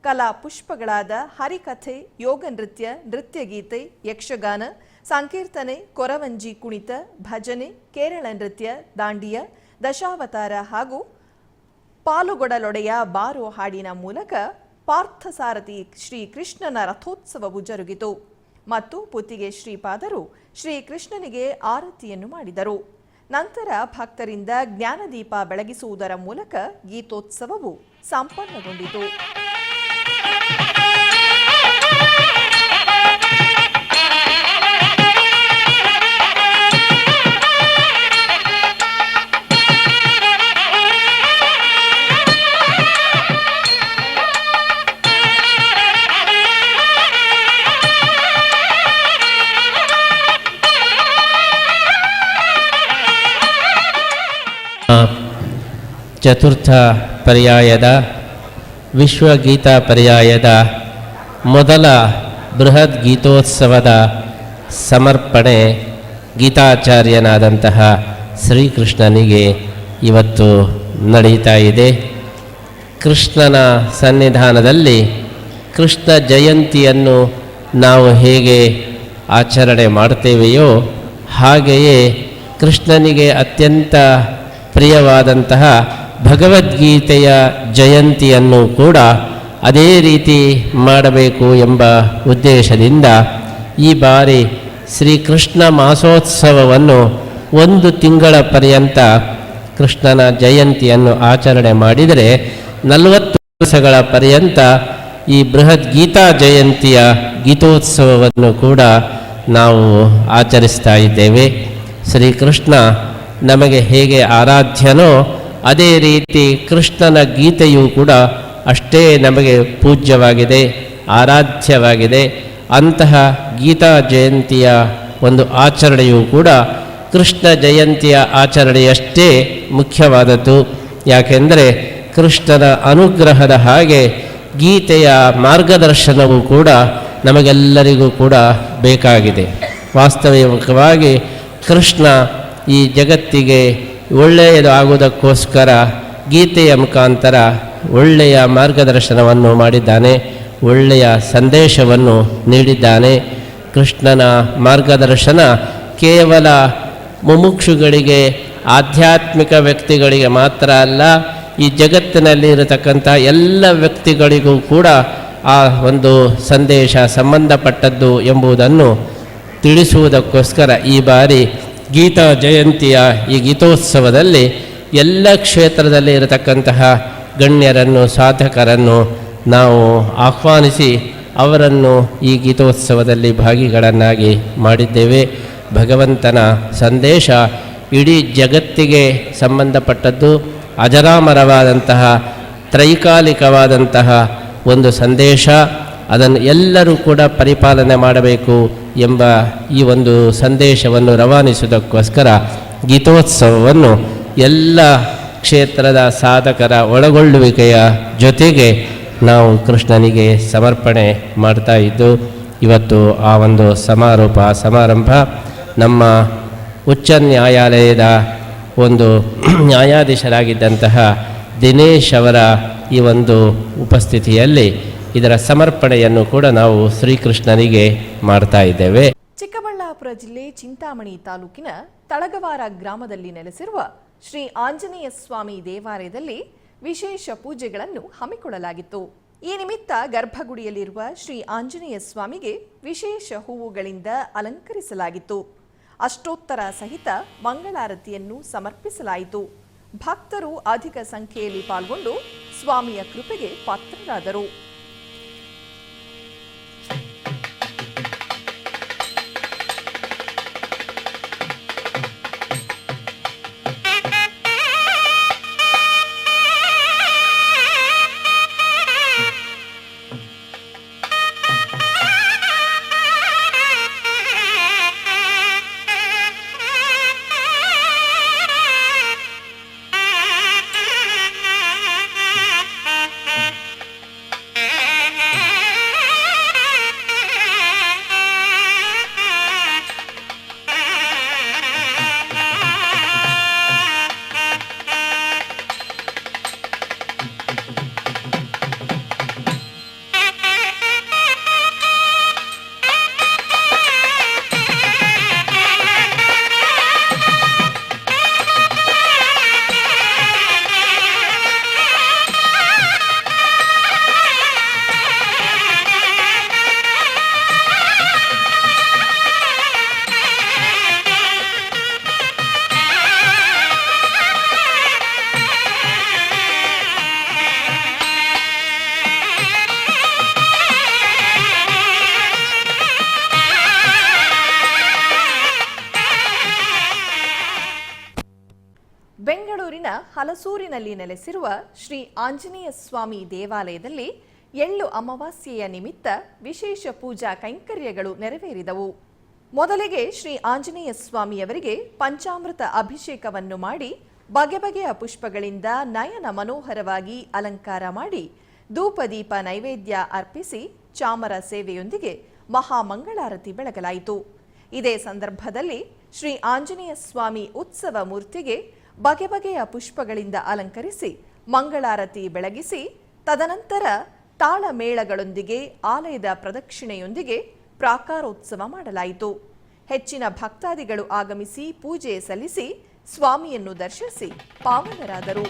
ಕಲಾ ಪುಷ್ಪಗಳಾದ ಹರಿಕಥೆ, ಯೋಗ ನೃತ್ಯ, ನೃತ್ಯಗೀತೆ, ಯಕ್ಷಗಾನ, ಸಂಕೀರ್ತನೆ, ಕೊರವಂಜಿ ಕುಣಿತ, ಭಜನೆ, ಕೇರಳ ನೃತ್ಯ, ದಾಂಡಿಯ, ದಶಾವತಾರ ಹಾಗೂ ಪಾಲುಗೊಡಲೊಡೆಯ ಬಾರೋ ಹಾಡಿನ ಮೂಲಕ ಪಾರ್ಥಸಾರಥಿ ಶ್ರೀ ಕೃಷ್ಣನ ರಥೋತ್ಸವವು ಜರುಗಿತು ಮತ್ತು ಪುತ್ತಿಗೆ ಶ್ರೀಪಾದರು ಶ್ರೀ ಕೃಷ್ಣನಿಗೆ ಆರತಿಯನ್ನು ಮಾಡಿದರು. ನಂತರ ಭಕ್ತರಿಂದ ಜ್ಞಾನದೀಪ ಬೆಳಗಿಸುವುದರ ಮೂಲಕ ಗೀತೋತ್ಸವವು ಸಂಪನ್ನಗೊಂಡಿತು. ಚತುರ್ಥ ಪರ್ಯಾಯದ ವಿಶ್ವಗೀತಾ ಪರ್ಯಾಯದ ಮೊದಲ ಬೃಹತ್ ಗೀತೋತ್ಸವದ ಸಮರ್ಪಣೆ ಗೀತಾಚಾರ್ಯನಾದಂತಹ ಶ್ರೀಕೃಷ್ಣನಿಗೆ ಇವತ್ತು ನಡೀತಾ ಇದೆ. ಕೃಷ್ಣನ ಸನ್ನಿಧಾನದಲ್ಲಿ ಕೃಷ್ಣ ಜಯಂತಿಯನ್ನು ನಾವು ಹೇಗೆ ಆಚರಣೆ ಮಾಡ್ತೇವೆಯೋ ಹಾಗೆಯೇ ಕೃಷ್ಣನಿಗೆ ಅತ್ಯಂತ ಪ್ರಿಯವಾದಂತಹ ಭಗವದ್ಗೀತೆಯ ಜಯಂತಿಯನ್ನು ಕೂಡ ಅದೇ ರೀತಿ ಮಾಡಬೇಕು ಎಂಬ ಉದ್ದೇಶದಿಂದ ಈ ಬಾರಿ ಶ್ರೀಕೃಷ್ಣ ಮಾಸೋತ್ಸವವನ್ನು 1 ತಿಂಗಳ ಪರ್ಯಂತ ಕೃಷ್ಣನ ಜಯಂತಿಯನ್ನು ಆಚರಣೆ ಮಾಡಿದರೆ 40 ದಿವಸಗಳ ಪರ್ಯಂತ ಈ ಬೃಹತ್ ಗೀತಾ ಜಯಂತಿಯ ಗೀತೋತ್ಸವವನ್ನು ಕೂಡ ನಾವು ಆಚರಿಸ್ತಾ ಇದ್ದೇವೆ. ಶ್ರೀಕೃಷ್ಣ ನಮಗೆ ಹೇಗೆ ಆರಾಧ್ಯನೋ ಅದೇ ರೀತಿ ಕೃಷ್ಣನ ಗೀತೆಯೂ ಕೂಡ ಅಷ್ಟೇ ನಮಗೆ ಪೂಜ್ಯವಾಗಿದೆ, ಆರಾಧ್ಯವಾಗಿದೆ. ಅಂತಹ ಗೀತಾ ಜಯಂತಿಯ ಒಂದು ಆಚರಣೆಯೂ ಕೂಡ ಕೃಷ್ಣ ಜಯಂತಿಯ ಆಚರಣೆಯಷ್ಟೇ ಮುಖ್ಯವಾದದ್ದು. ಯಾಕೆಂದರೆ ಕೃಷ್ಣನ ಅನುಗ್ರಹದ ಹಾಗೆ ಗೀತೆಯ ಮಾರ್ಗದರ್ಶನವೂ ಕೂಡ ನಮಗೆಲ್ಲರಿಗೂ ಕೂಡ ಬೇಕಾಗಿದೆ. ವಾಸ್ತವಿಕವಾಗಿ ಕೃಷ್ಣ ಈ ಜಗತ್ತಿಗೆ ಒಳ್ಳೆಯದು ಆಗುವುದಕ್ಕೋಸ್ಕರ ಗೀತೆಯ ಮುಖಾಂತರ ಒಳ್ಳೆಯ ಮಾರ್ಗದರ್ಶನವನ್ನು ಮಾಡಿದ್ದಾನೆ, ಒಳ್ಳೆಯ ಸಂದೇಶವನ್ನು ನೀಡಿದ್ದಾನೆ. ಕೃಷ್ಣನ ಮಾರ್ಗದರ್ಶನ ಕೇವಲ ಮುಮುಕ್ಷುಗಳಿಗೆ, ಆಧ್ಯಾತ್ಮಿಕ ವ್ಯಕ್ತಿಗಳಿಗೆ ಮಾತ್ರ ಅಲ್ಲ, ಈ ಜಗತ್ತಿನಲ್ಲಿ ಇರತಕ್ಕಂಥ ಎಲ್ಲ ವ್ಯಕ್ತಿಗಳಿಗೂ ಕೂಡ ಆ ಒಂದು ಸಂದೇಶ ಸಂಬಂಧಪಟ್ಟದ್ದು ಎಂಬುದನ್ನು ತಿಳಿಸುವುದಕ್ಕೋಸ್ಕರ ಈ ಬಾರಿ ಗೀತಾ ಜಯಂತಿಯ ಈ ಗೀತೋತ್ಸವದಲ್ಲಿ ಎಲ್ಲ ಕ್ಷೇತ್ರದಲ್ಲಿ ಇರತಕ್ಕಂತಹ ಗಣ್ಯರನ್ನು, ಸಾಧಕರನ್ನು ನಾವು ಆಹ್ವಾನಿಸಿ ಅವರನ್ನು ಈ ಗೀತೋತ್ಸವದಲ್ಲಿ ಭಾಗಿಗಳನ್ನಾಗಿ ಮಾಡಿದ್ದೇವೆ. ಭಗವಂತನ ಸಂದೇಶ ಇಡೀ ಜಗತ್ತಿಗೆ ಸಂಬಂಧಪಟ್ಟದ್ದು, ಅಜರಾಮರವಾದಂತಹ ತ್ರೈಕಾಲಿಕವಾದಂತಹ ಒಂದು ಸಂದೇಶ. ಅದನ್ನು ಎಲ್ಲರೂ ಕೂಡ ಪರಿಪಾಲನೆ ಮಾಡಬೇಕು ಎಂಬ ಈ ಒಂದು ಸಂದೇಶವನ್ನು ರವಾನಿಸುವುದಕ್ಕೋಸ್ಕರ ಗೀತೋತ್ಸವವನ್ನು ಎಲ್ಲ ಕ್ಷೇತ್ರದ ಸಾಧಕರ ಒಳಗೊಳ್ಳುವಿಕೆಯ ಜೊತೆಗೆ ನಾವು ಕೃಷ್ಣನಿಗೆ ಸಮರ್ಪಣೆ ಮಾಡ್ತಾ ಇದ್ದು, ಇವತ್ತು ಆ ಒಂದು ಸಮಾರಂಭ ನಮ್ಮ ಉಚ್ಚ ನ್ಯಾಯಾಲಯದ ಒಂದು ನ್ಯಾಯಾಧೀಶರಾಗಿದ್ದಂತಹ ದಿನೇಶ್ ಅವರ ಈ ಒಂದು ಉಪಸ್ಥಿತಿಯಲ್ಲಿ ಇದರ ಸಮರ್ಪಣೆಯನ್ನು ಕೂಡ ನಾವು ಶ್ರೀಕೃಷ್ಣನಿಗೆ ಮಾಡ್ತಾ ಇದ್ದೇವೆ. ಚಿಕ್ಕಬಳ್ಳಾಪುರ ಜಿಲ್ಲೆ ಚಿಂತಾಮಣಿ ತಾಲೂಕಿನ ತಳಗವಾರ ಗ್ರಾಮದಲ್ಲಿ ನೆಲೆಸಿರುವ ಶ್ರೀ ಆಂಜನೇಯ ಸ್ವಾಮಿ ದೇವಾಲಯದಲ್ಲಿ ವಿಶೇಷ ಪೂಜೆಗಳನ್ನು ಹಮ್ಮಿಕೊಳ್ಳಲಾಗಿತ್ತು. ಈ ನಿಮಿತ್ತ ಗರ್ಭಗುಡಿಯಲ್ಲಿರುವ ಶ್ರೀ ಆಂಜನೇಯ ಸ್ವಾಮಿಗೆ ವಿಶೇಷ ಹೂವುಗಳಿಂದ ಅಲಂಕರಿಸಲಾಗಿತ್ತು. ಅಷ್ಟೋತ್ತರ ಸಹಿತ ಮಂಗಳಾರತಿಯನ್ನು ಸಮರ್ಪಿಸಲಾಯಿತು. ಭಕ್ತರು ಅಧಿಕ ಸಂಖ್ಯೆಯಲ್ಲಿ ಪಾಲ್ಗೊಂಡು ಸ್ವಾಮಿಯ ಕೃಪೆಗೆ ಪಾತ್ರರಾದರು. ಬೆಂಗಳೂರಿನ ಹಲಸೂರಿನಲ್ಲಿ ನೆಲೆಸಿರುವ ಶ್ರೀ ಆಂಜನೇಯ ಸ್ವಾಮಿ ದೇವಾಲಯದಲ್ಲಿ ಎಳ್ಳು ಅಮಾವಾಸ್ಯೆಯ ನಿಮಿತ್ತ ವಿಶೇಷ ಪೂಜಾ ಕೈಂಕರ್ಯಗಳು ನೆರವೇರಿದವು. ಮೊದಲಿಗೆ ಶ್ರೀ ಆಂಜನೇಯ ಸ್ವಾಮಿಯವರಿಗೆ ಪಂಚಾಮೃತ ಅಭಿಷೇಕವನ್ನು ಮಾಡಿ ಬಗೆ ಬಗೆಯ ಪುಷ್ಪಗಳಿಂದ ನಯನ ಮನೋಹರವಾಗಿ ಅಲಂಕಾರ ಮಾಡಿ ಧೂಪದೀಪ ನೈವೇದ್ಯ ಅರ್ಪಿಸಿ ಚಾಮರ ಸೇವೆಯೊಂದಿಗೆ ಮಹಾಮಂಗಳಾರತಿ ಬೆಳಗಲಾಯಿತು. ಇದೇ ಸಂದರ್ಭದಲ್ಲಿ ಶ್ರೀ ಆಂಜನೇಯ ಸ್ವಾಮಿ ಉತ್ಸವ ಮೂರ್ತಿಗೆ ಬಗೆ ಬಗೆಯ ಪುಷ್ಪಗಳಿಂದ ಅಲಂಕರಿಸಿ ಮಂಗಳಾರತಿ ಬೆಳಗಿಸಿ ತದನಂತರ ತಾಳಮೇಳಗಳೊಂದಿಗೆ ಆಲಯದ ಪ್ರದಕ್ಷಿಣೆಯೊಂದಿಗೆ ಪ್ರಾಕಾರೋತ್ಸವ ಮಾಡಲಾಯಿತು. ಹೆಚ್ಚಿನ ಭಕ್ತಾದಿಗಳು ಆಗಮಿಸಿ ಪೂಜೆ ಸಲ್ಲಿಸಿ ಸ್ವಾಮಿಯನ್ನು ದರ್ಶಿಸಿ ಪಾವನರಾದರು.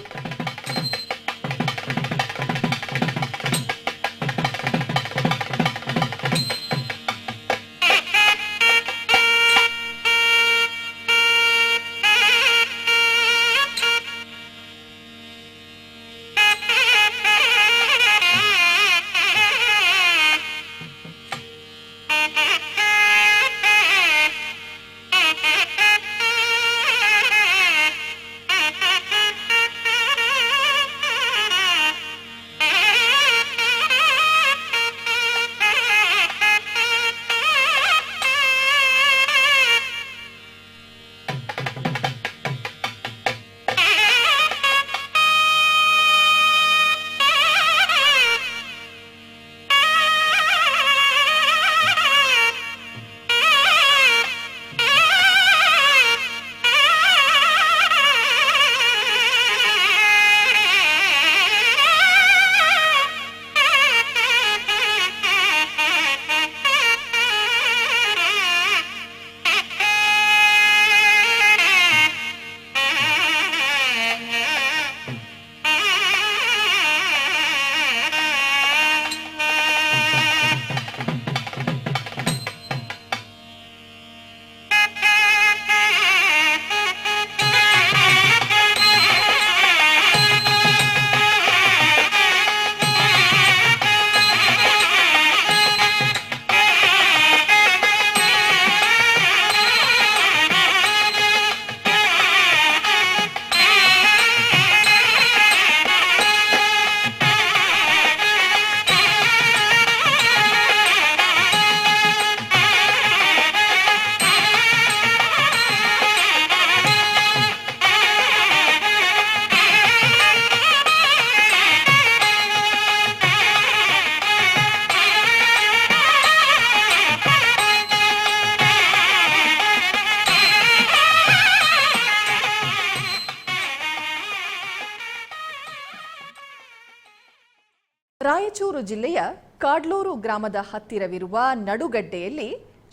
ರಾಯಚೂರು ಜಿಲ್ಲೆಯ ಕಾಡ್ಲೂರು ಗ್ರಾಮದ ಹತ್ತಿರವಿರುವ ನಡುಗಡ್ಡೆಯಲ್ಲಿ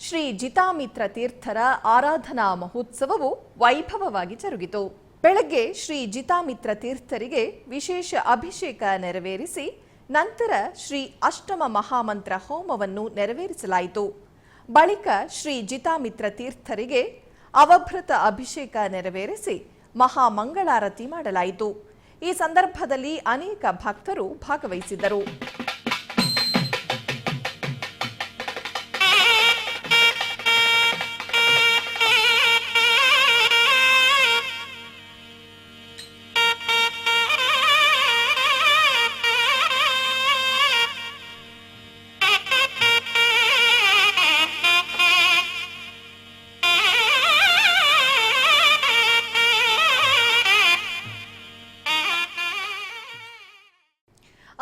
ಶ್ರೀ ಜಿತಾಮಿತ್ರ ತೀರ್ಥರ ಆರಾಧನಾ ಮಹೋತ್ಸವವು ವೈಭವವಾಗಿ ಜರುಗಿತು. ಬೆಳಗ್ಗೆ ಶ್ರೀ ಜಿತಾಮಿತ್ರ ತೀರ್ಥರಿಗೆ ವಿಶೇಷ ಅಭಿಷೇಕ ನೆರವೇರಿಸಿ ನಂತರ ಶ್ರೀ ಅಷ್ಟಮ ಮಹಾಮಂತ್ರ ಹೋಮವನ್ನು ನೆರವೇರಿಸಲಾಯಿತು. ಬಳಿಕ ಶ್ರೀ ಜಿತಾಮಿತ್ರ ತೀರ್ಥರಿಗೆ ಅವಭೃತ ಅಭಿಷೇಕ ನೆರವೇರಿಸಿ ಮಹಾಮಂಗಳಾರತಿ ಮಾಡಲಾಯಿತು. ಈ ಸಂದರ್ಭದಲ್ಲಿ ಅನೇಕ ಭಕ್ತರು ಭಾಗವಹಿಸಿದ್ದರು.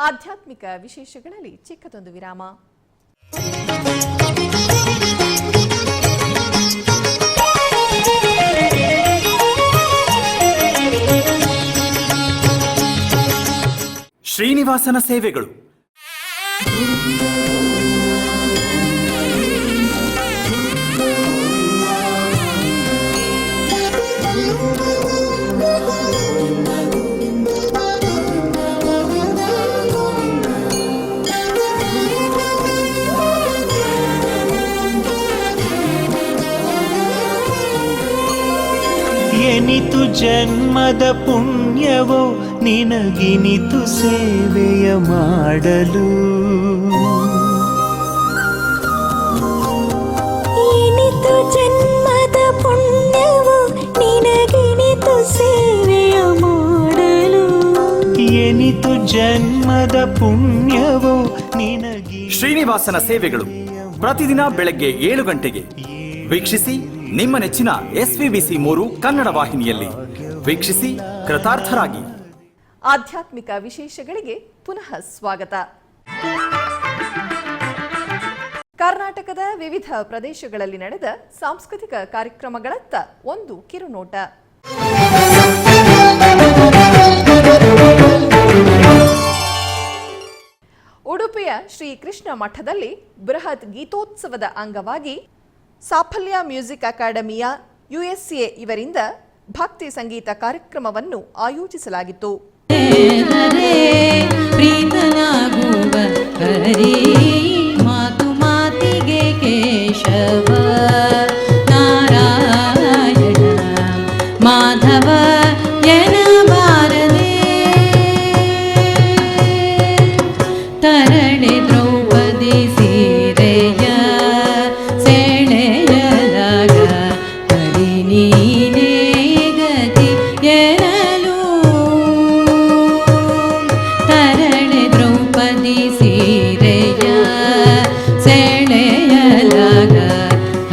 ಆಧ್ಯಾತ್ಮಿಕ ವಿಶೇಷಗಳಲ್ಲಿ ಚಿಕ್ಕದೊಂದು ವಿರಾಮ. ಶ್ರೀನಿವಾಸನ ಸೇವೆಗಳು. ಎನಿತು ಜನ್ಮದ ಪುಣ್ಯವೋ ನಿನಗಿನಿತು ಸೇವೆಯ ಮಾಡಲು. ಎನಿತು ಜನ್ಮದ ಪುಣ್ಯವೋ ನಿನಗಿನಿತು ಸೇವೆಯ ಮಾಡಲು. ಎನಿತು ಜನ್ಮದ ಪುಣ್ಯವೋ ನಿನಗಿ. ಶ್ರೀನಿವಾಸನ ಸೇವೆಗಳು ಪ್ರತಿದಿನ ಬೆಳಗ್ಗೆ 7 ಗಂಟೆಗೆ ವೀಕ್ಷಿಸಿ. ನಿಮ್ಮ ನೆಚ್ಚಿನ SVBC3 ಕನ್ನಡ ವಾಹಿನಿಯಲ್ಲಿ ವೀಕ್ಷಿಸಿ, ಕೃತಾರ್ಥರಾಗಿ. ಆಧ್ಯಾತ್ಮಿಕ ವಿಶೇಷಗಳಿಗೆ ಪುನಃ ಸ್ವಾಗತ. ಕರ್ನಾಟಕದ ವಿವಿಧ ಪ್ರದೇಶಗಳಲ್ಲಿ ನಡೆದ ಸಾಂಸ್ಕೃತಿಕ ಕಾರ್ಯಕ್ರಮಗಳತ್ತ ಒಂದು ಕಿರುನೋಟ. ಉಡುಪಿಯ ಶ್ರೀ ಕೃಷ್ಣ ಮಠದಲ್ಲಿ ಬೃಹತ್ ಗೀತೋತ್ಸವದ ಅಂಗವಾಗಿ ಸಾಫಲ್ಯ ಮ್ಯೂಸಿಕ್ ಅಕಾಡೆಮಿಯ USA ಇವರಿಂದ ಭಕ್ತಿ ಸಂಗೀತ ಕಾರ್ಯಕ್ರಮವನ್ನು ಆಯೋಜಿಸಲಾಗಿತ್ತು. ಮಾತು ಮಾತಿಗೆ ಕೇಶವ ನಾರಾಯಣ ಮಾಧವ ಎನಬಾರದೆ ತರಣೆ ದ್ರೌಪದಿ ಸೀರೆಯ ಸೆಳೆಯಲಾಗ ಹರಿ ನೀನೇ ಗತಿ ಎನಲು. ತರಣೆ ದ್ರೌಪದಿ ಸೀರೆಯ ಸೆಳೆಯಲಾಗ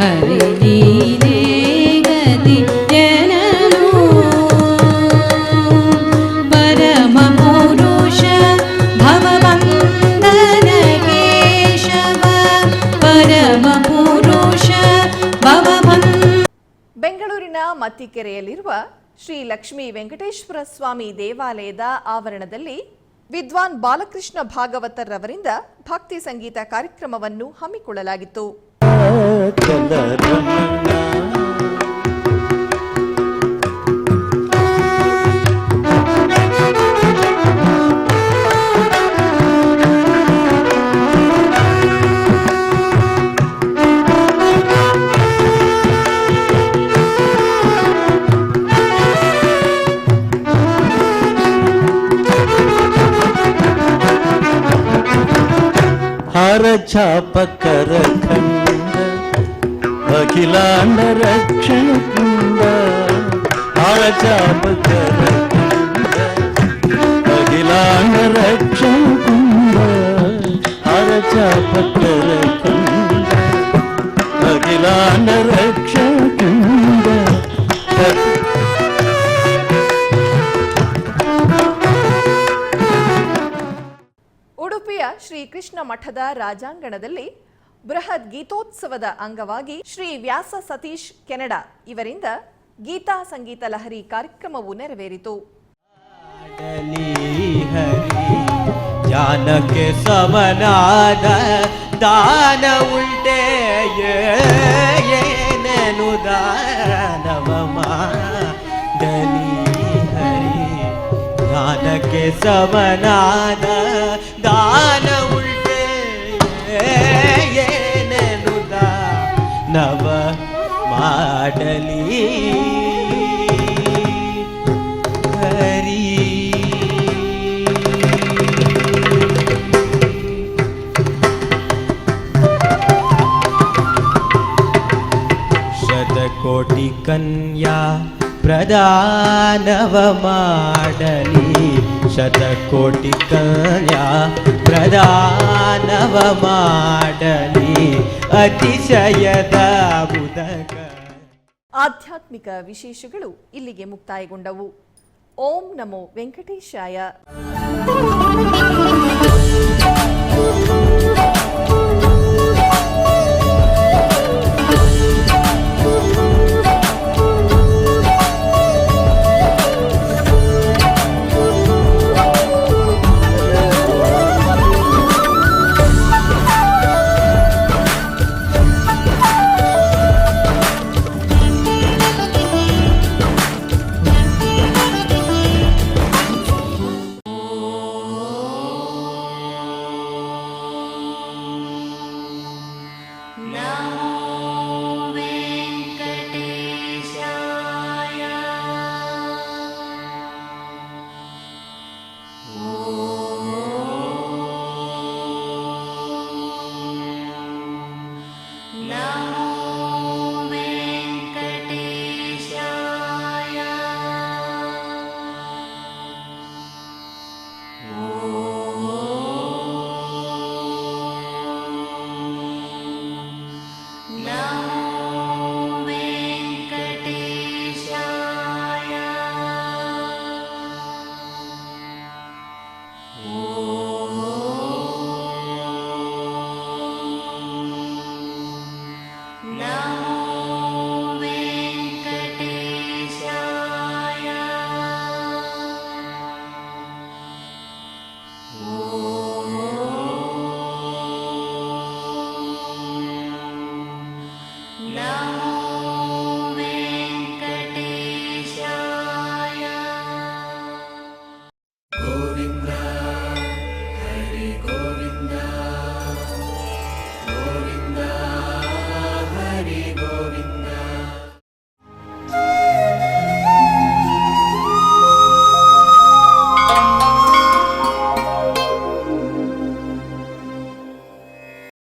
ಹರಿ ನೀನೇ ಗತಿ ಎನಲು. ಪರಮ ಪುರುಷ ಭವಬಂಧನ ಕೇಶವ ಪರಮ ಪುರುಷ ಭವಬಂಧನ. ಬೆಂಗಳೂರಿನ ಮತ್ತಿಕೆರೆಯಲ್ಲಿರುವ ಶ್ರೀ ಲಕ್ಷ್ಮೀ ವೆಂಕಟೇಶ್ವರ ಸ್ವಾಮಿ ದೇವಾಲಯದ ಆವರಣದಲ್ಲಿ ವಿದ್ವಾನ್ ಬಾಲಕೃಷ್ಣ ಭಾಗವತರ್ ಅವರಿಂದ ಭಕ್ತಿ ಸಂಗೀತ ಕಾರ್ಯಕ್ರಮವನ್ನು ಹಮ್ಮಿಕೊಳ್ಳಲಾಗಿತ್ತು. ಹರ ಛಾಪಕರ ಖಂಡ ಅಖಿಲಾಂಡ ರಕ್ಷಣ ಕುಂಡ. ಹರ ಛಾಪಕರ ಖಂಡ ಅಖಿಲಾಂಡ ರಕ್ಷಣ ಕುಂಡ. ಹರ ಛಾಪಕರ ಖಂಡ ಅಖಿಲಾಂಡ ರಕ್ಷಣ ಕುಂಡ. ಉಡುಪಿಯ ಶ್ರೀ ಕೃಷ್ಣ ಮಠದ ರಾಜಾಂಗಣದಲ್ಲಿ ಬೃಹತ್ ಗೀತೋತ್ಸವದ ಅಂಗವಾಗಿ ಶ್ರೀ ವ್ಯಾಸ ಸತೀಶ್ ಕೆನಡಾ ಇವರಿಂದ ಗೀತಾ ಸಂಗೀತ ಲಹರಿ ಕಾರ್ಯಕ್ರಮವು ನೆರವೇರಿತು. ಜ್ಞಾನಕ್ಕೆ ಸಮನಾದ ದಾನ ಉಲ್ಟೆ ಏನೇನು ದಾನವ ಮಾಡಲಿ ಹರಿ. ಜ್ಞಾನಕ್ಕೆ ಸಮನಾದ ದಾನ ಉಲ್ಟೆ ಏನೇನು ದಾನವ ಮಾಡಲಿ ಹರಿ ಶತಕೋಟಿ ಕನ್ಯಾ ಪ್ರದಾನವ ಮಾಡಲಿ ಶತಕೋಟಿ ಕನ್ಯಾ ಪ್ರದಾನವ ಮಾಡಲಿ ಅತಿಶಯದ ಮುದಕ. ಆಧ್ಯಾತ್ಮಿಕ ವಿಶೇಷಗಳು ಇಲ್ಲಿಗೆ ಮುಕ್ತಾಯಗೊಂಡವು. ಓಂ ನಮೋ ವೆಂಕಟೇಶಾಯ.